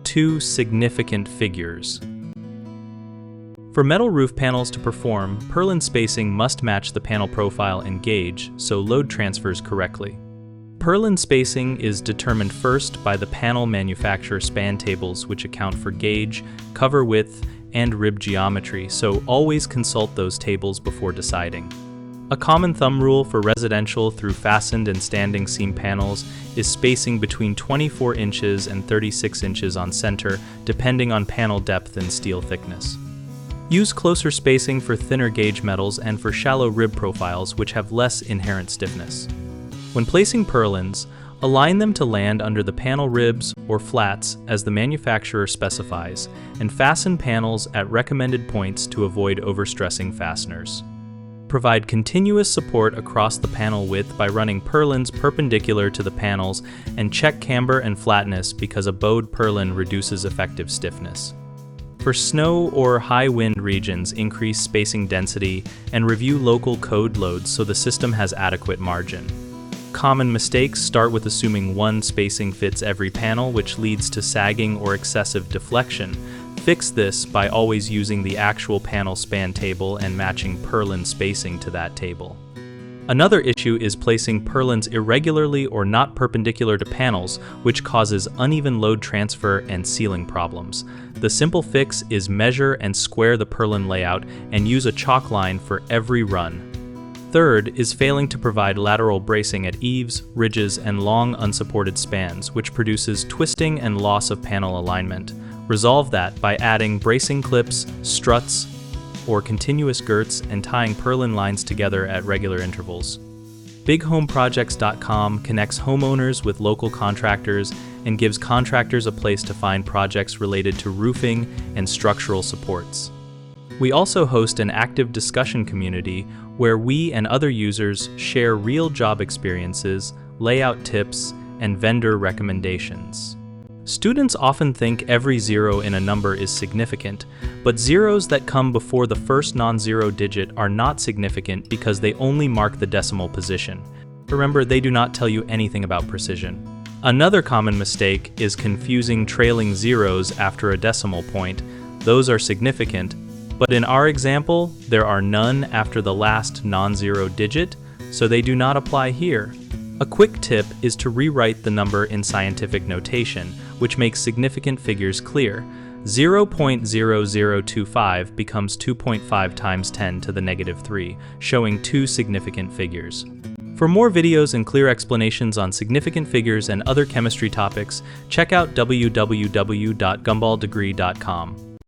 two significant figures. For metal roof panels to perform, purlin spacing must match the panel profile and gauge, so load transfers correctly. Purlin spacing is determined first by the panel manufacturer span tables, which account for gauge, cover width, and rib geometry, so always consult those tables before deciding. A common thumb rule for residential through fastened and standing seam panels is spacing between 24 inches and 36 inches on center, depending on panel depth and steel thickness. Use closer spacing for thinner gauge metals and for shallow rib profiles, which have less inherent stiffness. When placing purlins, align them to land under the panel ribs or flats as the manufacturer specifies, and fasten panels at recommended points to avoid overstressing fasteners. Provide continuous support across the panel width by running purlins perpendicular to the panels, and check camber and flatness because a bowed purlin reduces effective stiffness. For snow or high wind regions, increase spacing density and review local code loads so the system has adequate margin. Common mistakes start with assuming one spacing fits every panel, which leads to sagging or excessive deflection. Fix this by always using the actual panel span table and matching purlin spacing to that table. Another issue is placing purlins irregularly or not perpendicular to panels, which causes uneven load transfer and sealing problems. The simple fix is measure and square the purlin layout and use a chalk line for every run. Third is failing to provide lateral bracing at eaves, ridges, and long unsupported spans, which produces twisting and loss of panel alignment. Resolve that by adding bracing clips, struts, or continuous girts and tying purlin lines together at regular intervals. BigHomeProjects.com connects homeowners with local contractors and gives contractors a place to find projects related to roofing and structural supports. We also host an active discussion community where we and other users share real job experiences, layout tips, and vendor recommendations. Students often think every zero in a number is significant, but zeros that come before the first non-zero digit are not significant because they only mark the decimal position. Remember, they do not tell you anything about precision. Another common mistake is confusing trailing zeros after a decimal point. Those are significant, but in our example, there are none after the last non-zero digit, so they do not apply here. A quick tip is to rewrite the number in scientific notation, which makes significant figures clear. 0.0025 becomes 2.5 times 10 to the negative 3, showing two significant figures. For more videos and clear explanations on significant figures and other chemistry topics, check out www.gumballdegree.com.